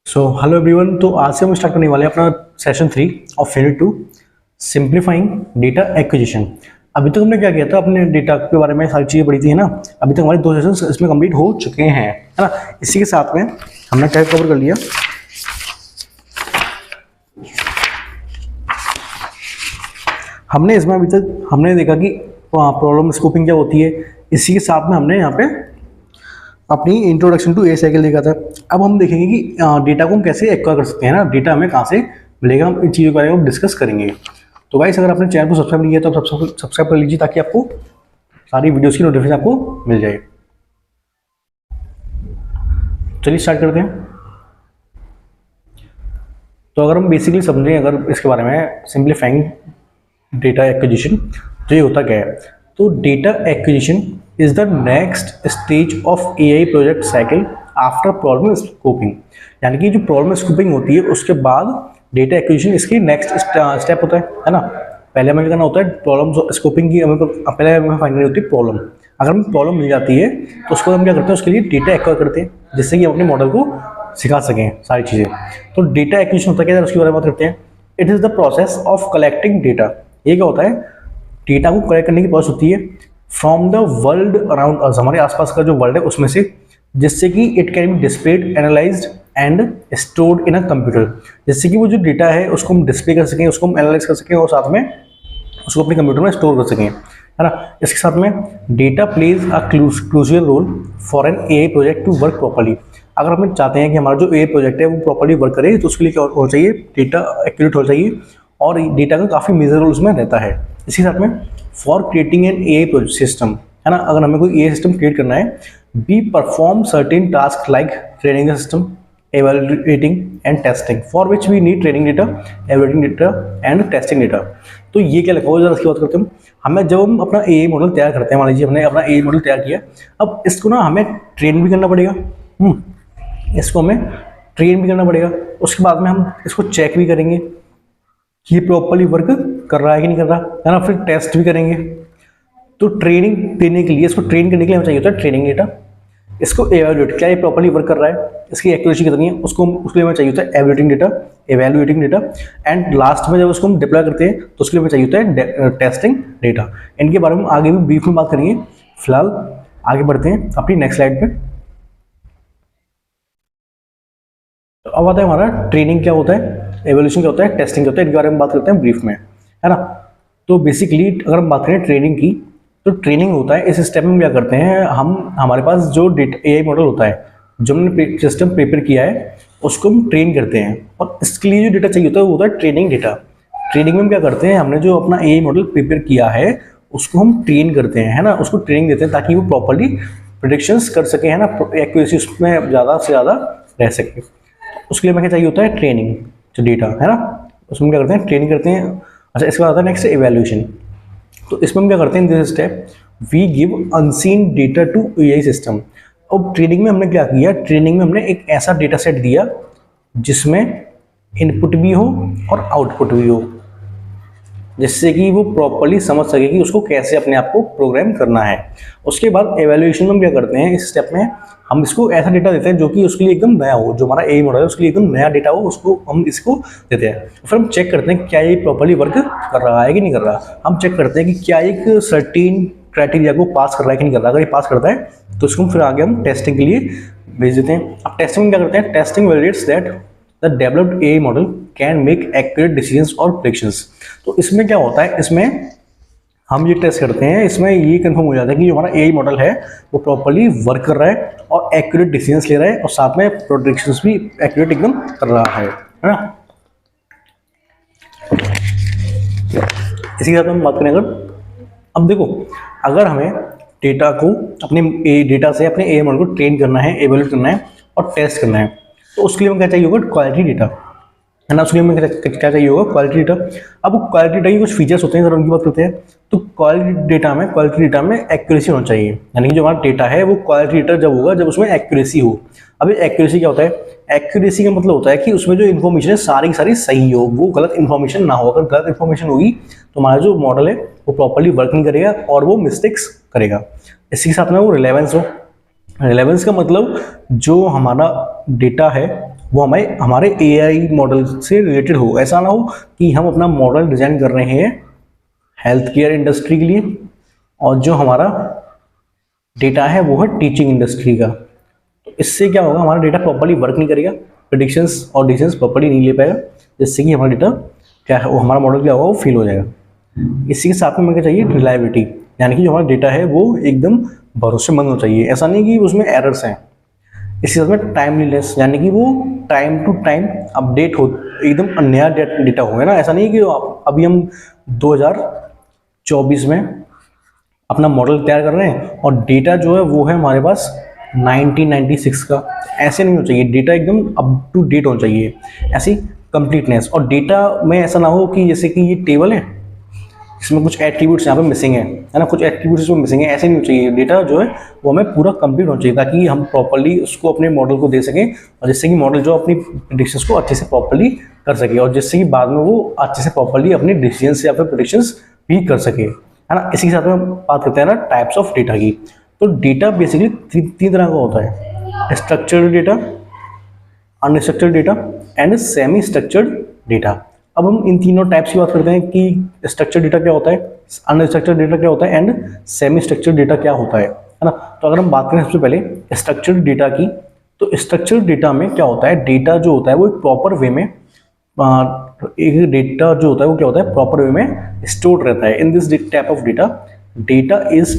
Hello everyone. तो आज से हम स्टार्ट करने वाले हैं अपना session 3 of unit 2 simplifying data acquisition. अभी तक हमने क्या किया था, अपने डेटा के बारे में सारी चीज़ें पढ़ी थी, है ना। अभी तक हमारे 2 सेशंस इसमें कंप्लीट हो चुके हैं, है ना। इसी के साथ में हमने क्या कवर कर लिया, हमने इसमें अभी तक हमने देखा कि प्रॉब्लम स्कोपिंग क्या होती है। इसी के साथ में हमने यहाँ पे अपनी इंट्रोडक्शन टू ए साइकिल देखा था। अब हम देखेंगे कि डेटा को हम कैसे एक्वायर कर सकते हैं ना, डेटा हमें कहाँ से मिलेगा, हम इन चीज़ों के बारे में डिस्कस करेंगे। तो गाइस, अगर आपने चैनल को सब्सक्राइब नहीं किया तो सब्सक्राइब कर लीजिए ताकि आपको सारी वीडियोस की नोटिफिकेशन आपको मिल जाए। चलिए स्टार्ट करते हैं। तो अगर हम बेसिकली समझें अगर इसके बारे में सिंप्लीफाइंग डेटा एक्विजिशन, तो ये होता क्या है। तो data acquisition is the next stage of AI project cycle after problem scoping. यानी कि जो प्रॉब्लम स्कोपिंग होती है उसके बाद डेटा एक्विजिशन इसकी नेक्स्ट स्टेप होता है ना। पहले हमें क्या करना होता है, प्रॉब्लम स्कोपिंग की पहले हमें फाइंड करनी होती है प्रॉब्लम। अगर हमें प्रॉब्लम मिल जाती है तो उसको हम क्या करते हैं, उसके लिए डेटा एक्वायर करते हैं जिससे कि हम अपने मॉडल को सिखा सकें सारी चीज़ें। तो डेटा एक्विजिशन होता है क्या, उसके बारे में बात करते हैं। It is the process of collecting data. ये क्या होता है, डेटा को कलेक्ट करने की प्रोसेस होती है from the world around us, हमारे आसपास का जो वर्ल्ड है उसमें से, जिससे कि it can be displayed, analysed and stored in a computer. जिससे कि वो जो डेटा है उसको हम डिस्प्ले कर सकें, उसको हम एनालाइज कर सकें और साथ में उसको अपने कंप्यूटर में स्टोर कर सकें, है ना। इसके साथ में data plays a crucial role for an AI project to work properly. अगर हम चाहते हैं कि हमारा जो एआई प्रोजेक्ट है वो प्रॉपर्ली वर्क करे तो उसके लिए क्या होना चाहिए, डेटा एक्यूरेट होना चाहिए और डेटा का काफ़ी मेजर रोल उसमें रहता है। इसी साथ में for creating an AI system, है ना, अगर हमें कोई एआई सिस्टम क्रिएट करना है, be perform certain task like training the system, evaluating and testing for which we need training data, evaluating data and testing data। तो ये क्या लिखा हुआ है, जरा इसकी बात करते हैं। हमें जब हम अपना एआई मॉडल तैयार करते हैं, मान लीजिए हमने अपना एआई मॉडल तैयार किया, अब इसको ना हमें ट्रेन भी करना पड़ेगा, इसको हमें ट्रेन भी करना पड़ेगा। उसके बाद में हम इसको चेक भी करेंगे कि ये प्रॉपर्ली वर्क कर रहा है कि नहीं कर रहा, है ना। फिर टेस्ट भी करेंगे। तो ट्रेनिंग देने के लिए, इसको ट्रेन करने के लिए हमें चाहिए होता है ट्रेनिंग डेटा। इसको एवेल्युएट, क्या ये प्रॉपर्ली वर्क कर रहा है, इसकी एक्यूरेसी कितनी है, उसको उसके लिए हमें चाहिए होता है एवेल्युएटिंग डेटा। एंड लास्ट में जब उसको हम डिप्लॉय करते हैं तो उसके लिए हमें चाहिए होता है टेस्टिंग डेटा। इनके बारे में आगे भी ब्रीफ में बात करेंगे। फिलहाल आगे बढ़ते हैं अपनी नेक्स्ट स्लाइड पे। तो अब आता है हमारा ट्रेनिंग क्या होता है, एवोल्यूशन क्या होता है, टेस्टिंग क्या होता है, इनके बारे में बात करते हैं ब्रीफ में, है ना। तो बेसिकली अगर हम बात करें ट्रेनिंग की, तो ट्रेनिंग होता है, इस स्टेप में क्या करते हैं हम, हमारे पास जो एआई मॉडल होता है जो हमने सिस्टम प्रिपेयर किया है उसको हम ट्रेन करते हैं, और इसके लिए जो डेटा चाहिए होता है वो होता है ट्रेनिंग डेटा। ट्रेनिंग में हम क्या करते हैं, हमने जो अपना एआई मॉडल प्रिपेयर किया है उसको हम ट्रेन करते हैं, है ना, उसको ट्रेनिंग देते हैं ताकि वो प्रॉपर्ली प्रेडिक्शंस कर सके, है ना, एक्यूरेसी उसमें ज़्यादा से ज़्यादा रह सके। उसके लिए हमें क्या चाहिए होता है, ट्रेनिंग जो डेटा, है ना, उसमें क्या करते हैं, ट्रेनिंग करते हैं। अच्छा, इसके बाद आता है नेक्स्ट इवैल्यूएशन। तो इसमें हम क्या करते हैं, in this step we give unseen data to AI system. अब ट्रेनिंग में हमने क्या किया, ट्रेनिंग में हमने एक ऐसा डेटा सेट दिया जिसमें इनपुट भी हो और आउटपुट भी हो, जिससे कि वो प्रॉपर्ली समझ सके कि उसको कैसे अपने आप को प्रोग्राम करना है। उसके बाद एवेल्यूएशन में हम क्या करते हैं, इस स्टेप में हम इसको ऐसा डेटा देते हैं जो कि उसके लिए एकदम नया हो, जो हमारा एआई मॉडल है उसके लिए एकदम नया डेटा हो, उसको हम इसको देते हैं। फिर हम चेक करते हैं क्या ये प्रॉपर्ली वर्क कर रहा है कि नहीं कर रहा। हम चेक करते हैं कि क्या एक सर्टेन क्राइटेरिया को पास कर रहा है कि नहीं कर रहा। अगर ये पास करता है तो इसको फिर आगे हम टेस्टिंग के लिए भेज देते हैं। अब टेस्टिंग में क्या करते हैं, testing validates that the developed AI model can make accurate decisions और प्रेडिक्शंस। तो इसमें क्या होता है, इसमें हम ये टेस्ट करते हैं, इसमें ये कंफर्म हो जाता है कि जो हमारा एआई मॉडल है वो प्रॉपर्ली वर्क कर रहा है और एक्यूरेट डिसीजंस ले रहा है और साथ में प्रेडिक्शंस भी एक्यूरेट एकदम कर रहा है ना। इसी के साथ हम बात करें अगर, अब देखो, अगर हमें डेटा को अपने डेटा से अपने एआई मॉडल को ट्रेन करना है, एवेल्यूएट करना है और टेस्ट करना है, तो उसके लिए हमें क्या चाहिए होगा, क्वालिटी डेटा, है ना। उसके लिए हमें क्या चाहिए होगा, क्वालिटी डेटा। अब क्वालिटी डेटा के कुछ फीचर्स होते हैं, अगर उनकी बात करते हैं तो क्वालिटी डेटा में एक्यूरेसी होना चाहिए। यानी कि जो हमारा डेटा है वो क्वालिटी डेटा जब होगा जब उसमें एक्यूरेसी हो। अब एक्यूरेसी क्या होता है, एक्यूरेसी का मतलब होता है कि उसमें जो इन्फॉर्मेशन है सारी की सारी सही हो, वो गलत इन्फॉर्मेशन ना हो। अगर गलत इन्फॉर्मेशन होगी तो हमारा जो मॉडल है वो प्रॉपर्ली वर्क नहीं करेगा और वो मिस्टेक्स करेगा। इसी के साथ में वो रिलेवेंस हो। रिलेवेंस का मतलब जो हमारा डेटा है वो हमें हमारे एआई मॉडल से रिलेटेड हो। ऐसा ना हो कि हम अपना मॉडल डिज़ाइन कर रहे हैं हेल्थ केयर इंडस्ट्री के लिए और जो हमारा डेटा है वो है टीचिंग इंडस्ट्री का। तो इससे क्या होगा, हमारा डेटा प्रॉपर्ली वर्क नहीं करेगा, प्रेडिक्शंस और डिसीजंस प्रॉपर्ली नहीं ले पाएगा, जिससे कि हमारा डेटा क्या है, वो हमारा मॉडल क्या होगा, वो फेल हो जाएगा। इसी के साथ में हमें क्या चाहिए, रिलायबिलिटी, यानी कि जो हमारा डेटा है वो एकदम भरोसेमंद होना चाहिए। ऐसा नहीं कि उसमें एरर्स हैं। इसके साथ में टाइमलीनेस, यानी कि वो टाइम टू टाइम अपडेट हो, एकदम नया डेटा होगा ना। ऐसा नहीं कि अभी हम 2024 में अपना मॉडल तैयार कर रहे हैं और डेटा जो है वो है हमारे पास 1996 का। ऐसे नहीं होना चाहिए, डेटा एकदम अप टू डेट होना चाहिए, ऐसी कंप्लीटनेस। और डेटा में ऐसा ना हो कि जैसे कि ये टेबल है, इसमें कुछ एट्रीब्यूट्स यहाँ पे मिसिंग है ना, कुछ एट्रीब्यूट्स इसमें मिसिंग है, ऐसे नहीं होना चाहिए। डेटा जो है वो हमें पूरा कंप्लीट होना चाहिए, ताकि हम प्रॉपर्ली उसको अपने मॉडल को दे सकें और जिससे कि मॉडल जो अपनी प्रेडिक्शंस को अच्छे से प्रॉपर्ली कर सके और जिससे कि बाद में वो अच्छे से प्रॉपर्ली अपने डिसीजंस या फिर प्रेडिक्शंस भी कर सके, है ना। इसी के साथ में हम बात करते हैं ना टाइप्स ऑफ डेटा की। तो डेटा बेसिकली तीन तरह का होता है, structured data, unstructured data and semi structured data. अब हम इन तीनों टाइप्स की बात करते हैं कि स्ट्रक्चर्ड डेटा क्या होता है, अनस्ट्रक्चर्ड डेटा क्या होता है एंड सेमी स्ट्रक्चर्ड डेटा क्या होता है ना। तो अगर हम बात करें सबसे पहले स्ट्रक्चर्ड डेटा की, तो स्ट्रक्चर्ड डेटा में क्या होता है, डेटा जो होता है वो एक प्रॉपर वे में, एक डेटा जो होता है वो क्या होता है, प्रॉपर वे में स्टोर्ड रहता है। In this type of data, data is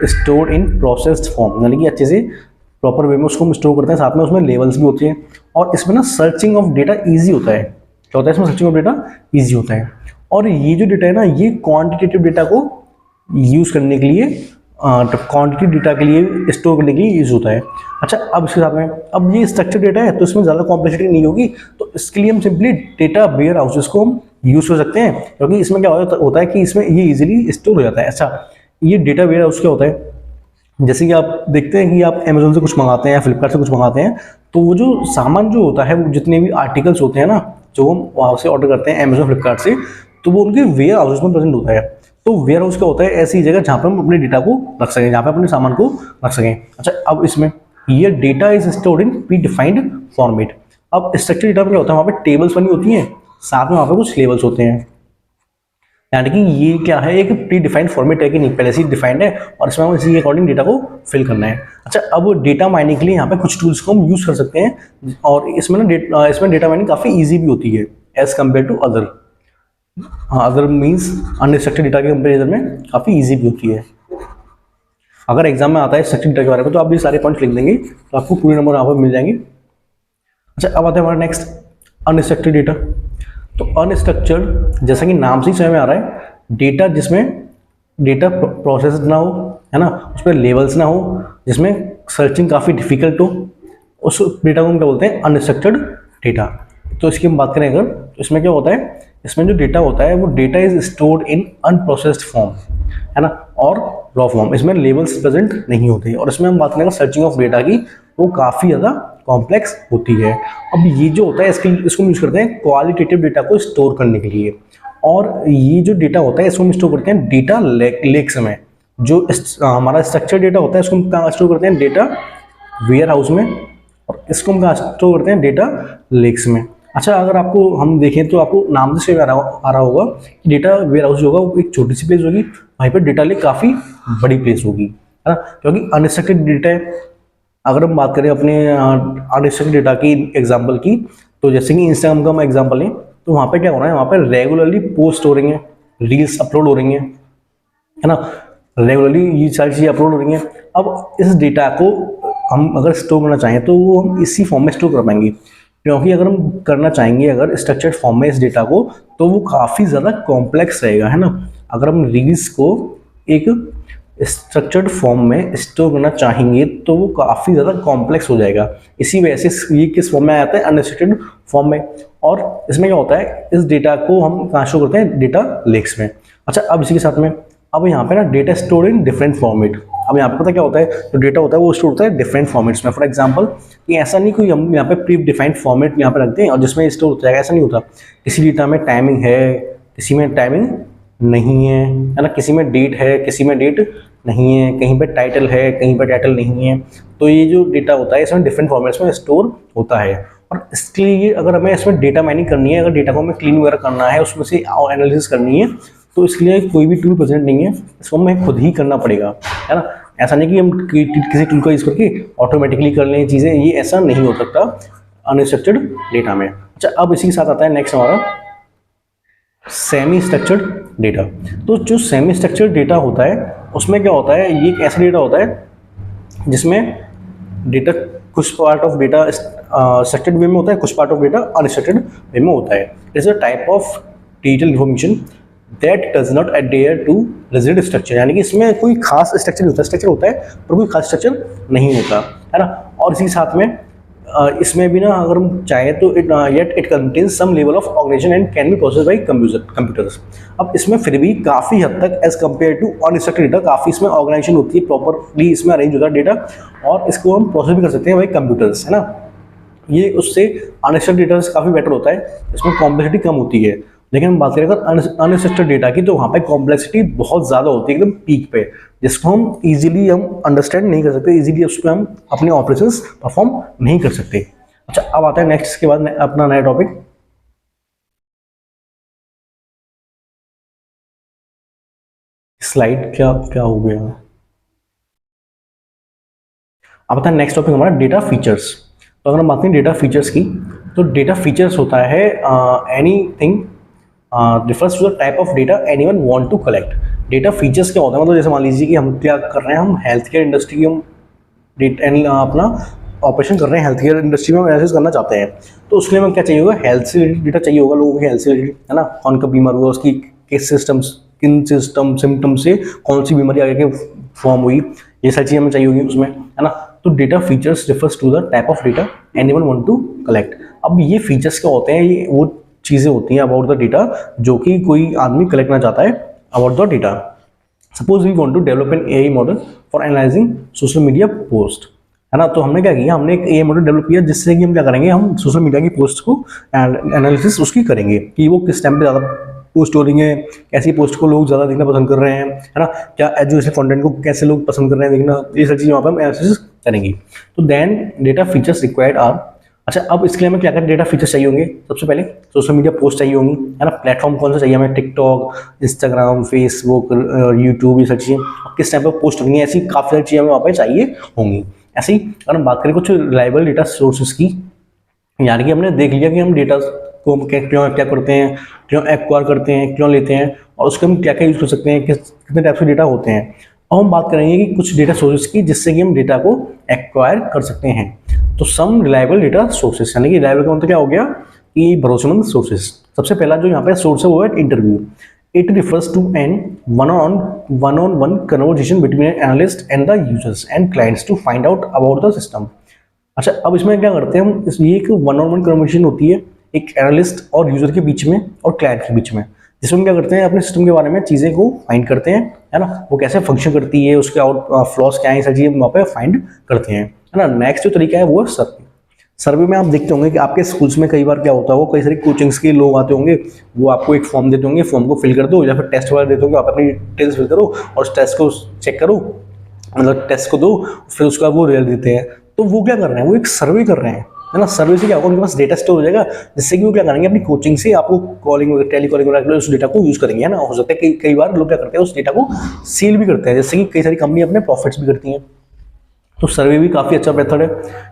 stored in processed form, यानी कि अच्छे से प्रॉपर वे में उसको हम स्टोर करते हैं। साथ में उसमें लेवल्स भी होते हैं और इसमें ना सर्चिंग ऑफ डेटा ईजी होता है। क्या होता है इसमें, सर्चिंग ऑफ डेटा ईजी होता है। और ये जो डेटा है ना, ये क्वांटिटेटिव डेटा को यूज़ करने के लिए, क्वांटिटी डेटा के लिए स्टोर करने के लिए यूज होता है। अच्छा, अब इसके साथ में, अब ये स्ट्रक्चर डेटा है तो इसमें ज़्यादा कॉम्प्लेक्सिटी नहीं होगी, तो इसके लिए हम सिंपली डेटा वेयर हाउसेस को हम यूज़ कर सकते हैं, क्योंकि इसमें क्या होता है कि इसमें ये इजीली स्टोर हो जाता है। अच्छा, ये डेटा वेयर हाउस क्या होता है, जैसे कि आप देखते हैं कि आप अमेजोन से कुछ मंगाते हैं या फ्लिपकार्ट से कुछ मंगाते हैं, तो वो जो सामान जो होता है, वो जितने भी आर्टिकल्स होते हैं ना, जो हम वहाँ से ऑर्डर करते हैं अमेजोन फ्लिपकार्ट से, तो वो उनके वेयर हाउस में प्रेजेंट होता है। तो वेयर हाउस क्या होता है, ऐसी जगह जहाँ पर हम अपने डेटा को रख सकें, जहाँ पे अपने सामान को रख सकें। अच्छा, अब इसमें ये data is stored in pre defined format. अब स्ट्रक्चर डेटा में क्या होता है, वहाँ पे टेबल्स बनी होती हैं, साथ में वहाँ पे कुछ लेवल्स होते हैं, यानी कि ये क्या है, एक प्री डिफाइंड फॉर्मेट है कि नहीं, पहले से ही डिफाइंड है और इसमें हम इसी के अकॉर्डिंग डेटा को फिल करना है। अच्छा, अब डेटा माइनिंग के लिए यहाँ पे कुछ टूल्स को हम यूज़ कर सकते हैं और इसमें ना इसमें डेटा माइनिंग काफ़ी ईजी भी होती है as compare to other. Other means unstructured data के कंपेरिजन में काफ़ी ईजी भी होती है। अगर एग्जाम में आता है स्ट्रक्चर्ड डेटा के बारे में तो आप ये सारे पॉइंट्स लिख देंगे तो आपको पूरे नंबर यहाँ पर मिल जाएंगे। अच्छा, अब आता है हमारा नेक्स्ट अनस्ट्रक्चर्ड डेटा। तो अनस्ट्रक्चर्ड, जैसा कि नाम से ही समझ में आ रहा है, डेटा जिसमें डेटा प्रोसेस ना हो, है ना, उस पर लेवल्स ना हो, जिसमें सर्चिंग काफ़ी डिफिकल्ट हो, उस डेटा को हम क्या बोलते हैं, अनस्ट्रक्चर्ड डेटा। तो इसकी हम बात करें अगर, तो इसमें क्या होता है, इसमें जो डेटा होता है वो data is stored in unprocessed form, है ना, और रॉ फॉर्म। इसमें लेवल्स प्रेजेंट नहीं होते और इसमें हम बात करेंगे सर्चिंग ऑफ डेटा की, वो काफ़ी ज़्यादा कॉम्प्लेक्स होती है। अब ये जो होता है इसको यूज़ करते हैं क्वालिटेटिव डेटा को स्टोर करने के लिए, और ये जो डेटा होता है इसको हम स्टोर करते हैं डेटा लेक्स में। जो हमारा स्ट्रक्चर डेटा होता है इसको हम कहाँ स्टोर करते हैं, डेटा वेयर हाउस में, और इसको हम कहाँ स्टोर करते हैं, डेटा लेक्स में। अच्छा, अगर आपको हम देखें तो आपको नाम से आ रहा होगा कि डेटा वेयर हाउस जो होगा वो एक छोटी सी प्लेस होगी, वहीं पर डेटा लेक काफ़ी बड़ी प्लेस होगी, है ना, क्योंकि अनस्ट्रक्चर्ड डेटा है। अगर हम बात करें अपने अनस्ट्रक्चर्ड डेटा की एग्जांपल की, तो जैसे कि इंस्टाग्राम का हम एग्जांपल लें, तो वहाँ पे क्या हो रहा है, वहाँ पे रेगुलरली पोस्ट हो रही हैं, रील्स अपलोड हो रही हैं, है ना, रेगुलरली ये सारी चीज़ें अपलोड हो रही हैं। अब इस डेटा को हम अगर स्टोर करना चाहें तो वो हम इसी फॉर्म में स्टोर कर पाएंगे, क्योंकि अगर हम करना चाहेंगे अगर स्ट्रक्चर्ड फॉर्म में इस डेटा को, तो वो काफ़ी ज़्यादा कॉम्प्लेक्स रहेगा, है ना। अगर हम रील्स को एक स्ट्रक्चर्ड फॉर्म में स्टोर करना चाहेंगे तो वो काफ़ी ज़्यादा कॉम्प्लेक्स हो जाएगा। इसी वजह से ये किस फॉर्म में आता है, अनस्ट्रक्चर्ड फॉर्म में। और इसमें क्या होता है, इस डेटा को हम कहाँ स्टोर करते हैं, डेटा लेक्स में। अच्छा, अब इसी के साथ में अब यहाँ पे ना data store in different format. अब यहाँ पे पता क्या होता है, जो डेटा होता है वो स्टोर होता है डिफरेंट फॉर्मेट्स में। फॉर एग्जांपल, कि ऐसा नहीं कोई हम यहाँ पे प्री डिफाइंड फॉर्मेट यहाँ पे रखते हैं और जिसमें स्टोर हो जाएगा, ऐसा नहीं होता। किसी डेटा में टाइमिंग है, किसी में टाइमिंग नहीं है ना, किसी में डेट है, किसी में डेट नहीं है, कहीं पे टाइटल है, कहीं पे टाइटल नहीं है। तो ये जो डेटा होता है इसमें डिफरेंट फॉर्मेट्स में स्टोर होता है। और इसके लिए अगर हमें इसमें डेटा माइनिंग करनी है, अगर डेटा को हमें क्लीन वगैरह करना है, उसमें से एनालिसिस करनी है, तो इसके लिए कोई भी टूल प्रेजेंट नहीं है, इसको हमें खुद ही करना पड़ेगा, है ना। ऐसा नहीं कि हम किसी टूल का यूज़ करके ऑटोमेटिकली कर लें चीज़ें, ये ऐसा नहीं हो सकता अनस्ट्रक्चर्ड डेटा में। अच्छा, अब इसी के साथ आता है नेक्स्ट हमारा सेमी स्ट्रक्चर्ड डेटा। तो जो सेमी स्ट्रक्चर्ड डेटा होता है उसमें क्या होता है, ये एक ऐसा डेटा होता है जिसमें डेटा कुछ part of data structured way में होता है, कुछ part of data unstructured way में होता है। It is a type of digital information that does not adhere to rigid structure, यानी कि इसमें कोई खास स्ट्रक्चर होता है, स्ट्रक्चर होता है पर कोई खास स्ट्रक्चर नहीं होता, है ना। और इसी साथ में इसमें भी ना अगर हम चाहें तो it contains some level of organization and can be process by computers. अब इसमें फिर भी काफ़ी हद तक as compare to unstructured data काफ़ी इसमें ऑर्गेनाइजेशन होती है, प्रॉपरली इसमें अरेंज होता है डेटा, और इसको हम प्रोसेस भी कर सकते हैं बाई कंप्यूटर्स, है ना। ये उससे अनस्ट्रक्चर्ड डेटा से काफ़ी बेटर होता है, इसमें कॉम्प्लेक्सिटी कम होती है। लेकिन हम बात करें अगर अनस्ट्रक्चर्ड डेटा की, तो वहाँ पे कॉम्प्लेक्सिटी बहुत ज़्यादा होती है, एकदम पीक पे, जिसको हम इजीली हम अंडरस्टैंड नहीं कर सकते, इजीली उस पर हम अपने ऑपरेशंस परफॉर्म नहीं कर सकते। अच्छा, अब आता है नेक्स्ट, इसके बाद अपना नया टॉपिक स्लाइड क्या क्या हो गया। अब आता है नेक्स्ट टॉपिक हमारा डेटा फीचर्स। तो अगर हम बात करें डेटा फीचर्स की, तो डेटा फीचर्स होता है anything refers to the type of data anyone want to collect. Data features क्या होता है, मतलब जैसे मान लीजिए कि हम क्या कर रहे हैं, हम हेल्थ केयर इंडस्ट्री की हम अपना ऑपरेशन कर रहे हैं, हेल्थ केयर इंडस्ट्री में हम एनालिसिस करना चाहते हैं, तो उसके लिए हमें क्या चाहिए होगा, हेल्थ से रिलेटेड डेटा चाहिए होगा, लोगों के हेल्थ से रिलेटेड, है ना। कौन कब बीमार हुआ, उसकी किस सिम्टम से कौन सी बीमारी आगे के फॉर्म हुई, ये सारी चीज़ें हमें चाहिए होगी उसमें, है ना। तो data features refers to the type of data anyone want to collect. अब ये फीचर्स क्या होते हैं, ये वो चीज़ें होती हैं अबाउट द डेटा जो कि कोई आदमी कलेक्ट करना चाहता है about the data. Suppose we want to develop an AI model for analyzing social media post, है ना। तो हमने क्या किया, हमने एक एआई मॉडल डेवलप किया जिससे कि हम क्या करेंगे, हम सोशल मीडिया की पोस्ट को एनालिसिस उसकी करेंगे कि वो किस टाइम पे ज़्यादा पोस्ट हो रही है, कैसी पोस्ट को लोग ज़्यादा देखना पसंद कर रहे हैं, है ना, क्या एजुकेशन कंटेंट को कैसे लोग पसंद कर रहे हैं देखना, ये सारी चीज़ें वहाँ पर हम एनालिसिस करेंगे। तो then data features required are, अच्छा अब इसके लिए हमें क्या क्या डेटा फीचर्स चाहिए होंगे, सबसे पहले सोशल मीडिया पोस्ट चाहिए होंगी, है ना। प्लेटफॉर्म कौन सा चाहिए हमें, टिकटॉक, इंस्टाग्राम, फेसबुक, यूट्यूब, ये सारी चीज़ें किस टाइम पर पोस्ट होंगी, ऐसी काफ़ी सारी चीज़ें हमें वहाँ पर चाहिए होंगी। ऐसे ही अगर हम बात करें कुछ रिलायबल डेटा सोर्सेज की, यानी कि हमने देख लिया कि हम डेटा को क्यों क्या करते हैं, क्यों एक्वायर करते हैं, क्यों लेते हैं, और उसके हम क्या क्या यूज़ कर सकते हैं, कितने टाइप के डेटा होते हैं। और हम बात करेंगे कि कुछ डेटा सोर्सेज की जिससे कि हम डेटा को एक्वायर कर सकते हैं। तो सम रिलायबल डेटा सोर्सेज, यानी कि रिलायबल का मतलब क्या हो गया कि भरोसेमंद सोर्सेज। सबसे पहला जो यहाँ पे सोर्स है वो है interview. It refers to an one on one conversation between an analyst and the users and clients to find out about the system. अच्छा अब इसमें क्या करते हैं हम, ये एक वन ऑन वन कन्वर्सेशन होती है एक एनालिस्ट और यूजर के बीच में और क्लाइंट के बीच में, जिसमें हम क्या करते हैं, अपने सिस्टम के बारे में चीज़ें को फाइंड करते हैं, है ना, वो कैसे फंक्शन करती है, उसके आउट फ्लॉस क्या है, ये सारी चीज़ें वहाँ पे फाइंड करते हैं, है ना। नेक्स्ट जो तरीका है वो है सर्वे। सर्वे में आप देखते होंगे कि आपके स्कूल्स में कई बार क्या होता है, वो कई सारी कोचिंग्स के लोग आते होंगे, वो आपको एक फॉर्म देते होंगे, फॉर्म को फिल कर दो, या फिर टेस्ट वगैरह देते होंगे, आप अपनी डिटेल्स फिल करो और उस टेस्ट को चेक करो, मतलब टेस्ट को दो, फिर उसका वो रिजल्ट देते हैं। तो वो क्या कर रहे हैं, वो एक सर्वे कर रहे हैं, है ना। सर्वे से क्या होगा, उनके पास डेटा स्टोर हो जाएगा, जिससे कि वो क्या करेंगे, अपनी कोचिंग से आपको कॉलिंग टेली कॉलिंग वगैरह उस डेटा को यूज़ करेंगे, है ना। हो सकता है कि कई बार लोग क्या करते हैं, उस डेटा को सील भी करते हैं, जैसे कि कई सारी कंपनी अपने प्रॉफिट्स भी करती हैं। तो सर्वे भी काफ़ी अच्छा मेथड है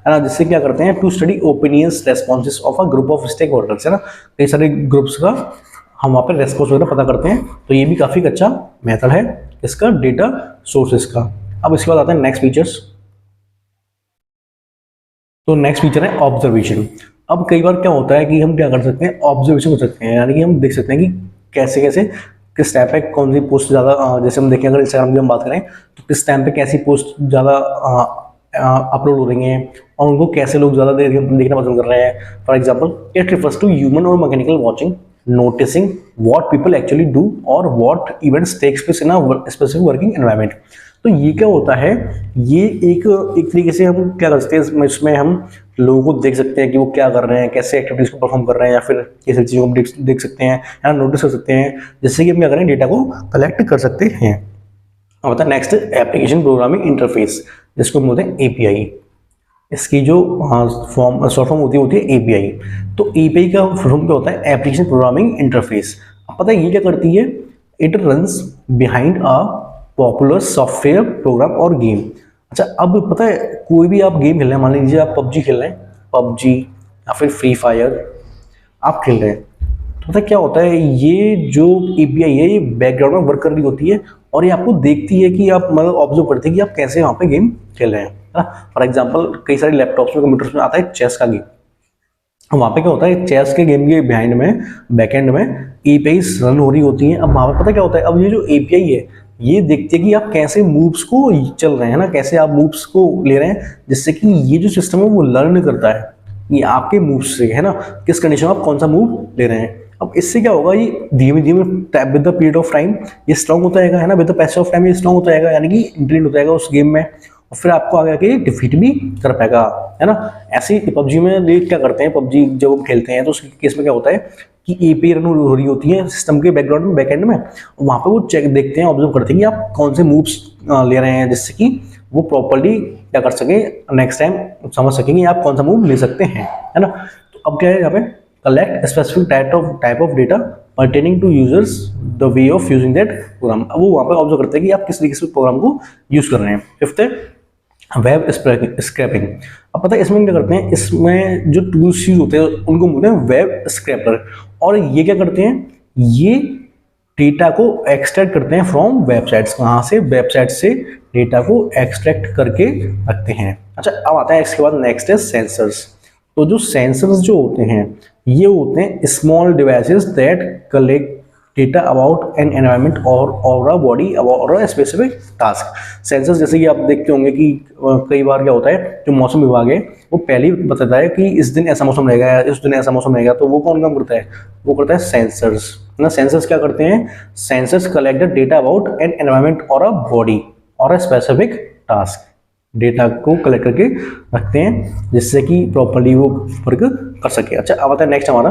ना, जिससे क्या करते हैं, to study opinions responses of a group of stakeholders, है ना। कई सारे ग्रुप्स का हम वहाँ पर रेस्पॉन्स वगैरह पता करते हैं, तो ये भी काफ़ी अच्छा मेथड है इसका डेटा सोर्सेज का। अब इसके बाद आता है नेक्स्ट फीचर्स। तो नेक्स्ट फीचर है ऑब्जर्वेशन। अब कई बार क्या होता है कि हम क्या कर सकते हैं, ऑब्जर्वेशन कर सकते हैं, यानी कि हम देख सकते हैं कि कैसे कैसे किस टाइम पे कौन सी पोस्ट ज़्यादा, जैसे हम देखें अगर इंस्टाग्राम की हम बात करें तो किस टाइम पे कैसी पोस्ट ज़्यादा अपलोड हो रही हैं और उनको कैसे लोग ज़्यादा देखना पसंद कर रहे हैं। For example it refers to human और mechanical watching, noticing what people actually do और what events takes place in a specific working environment. तो ये क्या होता है, ये एक तरीके से हम क्या कर सकते हैं, इसमें हम लोगों को देख सकते हैं कि वो क्या कर रहे हैं, कैसे एक्टिविटीज़ को परफॉर्म कर रहे हैं, या फिर किसी चीज़ों को देख सकते हैं या नोटिस कर सकते हैं, जिससे कि हम क्या करें, डेटा को कलेक्ट कर सकते हैं। अब होता है नेक्स्ट एप्लीकेशन प्रोग्रामिंग इंटरफेस, जिसको बोलते हैं एपीआई। इसकी जो फॉर्म शॉर्ट फॉर्म होती है एपीआई। तो एपीआई का फॉर्म क्या होता है, एप्लीकेशन प्रोग्रामिंग इंटरफेस। अब पता है ये क्या करती है, it runs behind a popular software program और गेम। अच्छा, अब पता है कोई भी आप गेम खेल रहे हैं, मान लीजिए आप पबजी खेल रहे हैं, पबजी या फिर फ्री फायर आप खेल रहे हैं, तो पता है क्या होता है, ये जो एपीआई है ये बैकग्राउंड में वर्क कर रही होती है और ये आपको देखती है कि आप मतलब ऑब्जर्व करते हैं कि आप कैसे वहाँ पे गेम खेल रहे हैं, है ना। फॉर एग्जांपल कई सारे लैपटॉप्स में कंप्यूटर्स में आता है चेस का गेम, वहाँ पे क्या होता है चेस के गेम के बिहाइंड में बैकएंड में एपीआई रन हो रही होती है। अब वहाँ पे पता क्या होता है, अब ये जो एपीआई है ये देखती है कि आप कैसे मूव्स को चल रहे हैं ना, कैसे आप मूव्स को ले रहे हैं, जिससे कि ये जो सिस्टम है वो लर्न करता है ये आपके मूव्स से, है ना, किस कंडीशन में आप कौन सा मूव ले रहे हैं। अब इससे क्या होगा, ये धीमे धीमे with the period of time ये स्ट्रॉन्ग होता जाएगा, है ना, with the passage of time ये स्ट्रॉन्ग होता जाएगा, यानी कि इंटीग्रेट होता जाएगा उस गेम में, और फिर आपको आगे आके डिफीट भी कर पाएगा, है ना। ऐसे ही पबजी में देख क्या करते हैं, पबजी जब हम खेलते हैं तो उसके केस में क्या होता है कि एपीआई रन हो रही होती है सिस्टम के बैकग्राउंड में बैकएंड में, वहाँ पे वो चेक देखते हैं, ऑब्जर्व करते हैं कि आप कौन से मूव्स ले रहे हैं, जिससे कि वो प्रॉपर्ली क्या कर सके, नेक्स्ट टाइम समझ सकेंगे आप कौन सा मूव ले सकते हैं, है ना। तो अब क्या है यहाँ पे, collect specific type of data pertaining to users the way of using that program. अब वो वहाँ पे ऑब्जर्व करते हैं कि आप किस तरीके से प्रोग्राम को यूज कर रहे हैं। फिफ्थ है वेब स्क्रैपिंग। अब पता है इसमें क्या करते हैं, इसमें जो टूल्स यूज होते हैं उनको बोलते हैं वेब स्क्रैपर, और ये क्या करते हैं, ये डेटा को एक्सट्रैक्ट करते हैं फ्रॉम वेबसाइट्स, कहाँ से, वेबसाइट से डेटा को एक्सट्रैक्ट करके रखते हैं। अच्छा, अब आता है इसके बाद नेक्स्ट है सेंसर्स। तो जो सेंसर्स जो होते हैं ये होते हैं small devices that collect data about an environment और अ बॉडी और अ स्पेसिफिक टास्क। सेंसर्स जैसे कि आप देखते होंगे कि कई बार क्या होता है, जो मौसम विभाग है वो पहले ही बताता है कि इस दिन ऐसा मौसम रहेगा, इस दिन ऐसा मौसम रहेगा, तो वो कौन काम करता है, वो करता है सेंसर्स ना। सेंसर्स क्या करते हैं, sensors collect the data about an environment और अ बॉडी और अ स्पेसिफिक टास्क। डेटा को कलेक्ट करके रखते हैं जिससे कि प्रॉपर्ली वो वर्क कर सके। अच्छा, अब आता है नेक्स्ट हमारा,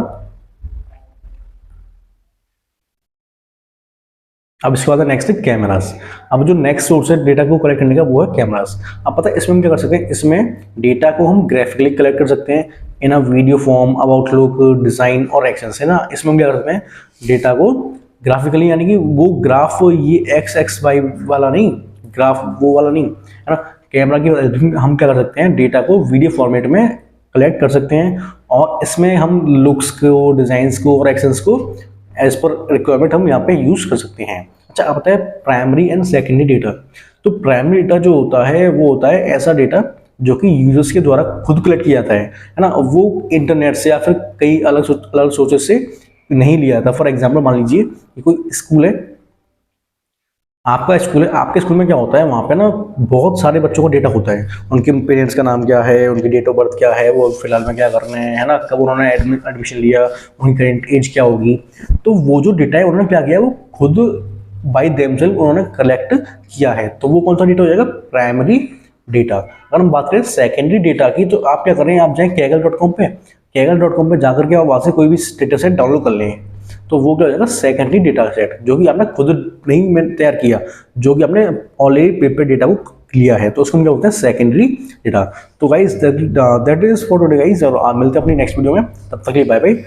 अब इसके बाद नेक्स्ट है कैमरास। अब जो नेक्स्ट सोर्स है डेटा को कलेक्ट करने का वो है कैमरास। अब पता है इसमें हम क्या कर सकते हैं, इसमें डेटा को हम ग्राफिकली कलेक्ट कर सकते हैं in a video form about look design और एक्शन, है ना। इसमें हम क्या कर सकते हैं, डेटा को ग्राफिकली, यानी कि वो ग्राफ ये XY वाला नहीं, ग्राफ वो वाला नहीं, है ना। कैमरा की हम क्या कर सकते हैं, डेटा को वीडियो फॉर्मेट में कलेक्ट कर सकते हैं और इसमें हम लुक्स को, डिजाइंस को और एक्शंस को एज पर रिक्वायरमेंट हम यहाँ पे यूज कर सकते हैं। अच्छा, अब आता है प्राइमरी एंड सेकेंडरी डेटा। तो प्राइमरी डेटा जो होता है वो होता है ऐसा डेटा जो कि यूजर्स के द्वारा खुद कलेक्ट किया जाता है ना, वो इंटरनेट से या फिर कई अलग सोर्सेस से नहीं लिया जाता। फॉर एग्जाम्पल मान लीजिए कोई स्कूल है, आपका स्कूल है, आपके स्कूल में क्या होता है, वहाँ पे ना बहुत सारे बच्चों का डेटा होता है, उनके पेरेंट्स का नाम क्या है, उनकी डेट ऑफ बर्थ क्या है, वो फिलहाल में क्या कर रहे हैं, है ना, कब उन्होंने एडमिशन लिया, उनकी करेंट एज क्या होगी। तो वो जो डेटा है उन्होंने क्या किया, वो खुद बाई देमसेल्फ उन्होंने कलेक्ट किया है, तो वो कौन सा डेटा हो जाएगा, प्राइमरी डेटा। अगर हम बात करें सेकेंडरी डेटा की, तो आप क्या करें, आप जाएँ kaggle.com पे, kaggle.com पे जाकर के आप वहाँ से कोई भी डेटा सेट डाउनलोड कर लें, तो वो क्या हो जाएगा, सेकेंडरी डेटा सेट, जो कि आपने खुद नहीं तैयार किया, जो कि आपने ऑलरेडी पेपर डेटा को लिया है, तो उसको हम क्या बोलते हैं, सेकेंडरी डेटा। तो guys that is for today guys, और मिलते हैं अपनी नेक्स्ट वीडियो में, तब तक के लिए बाय बाय।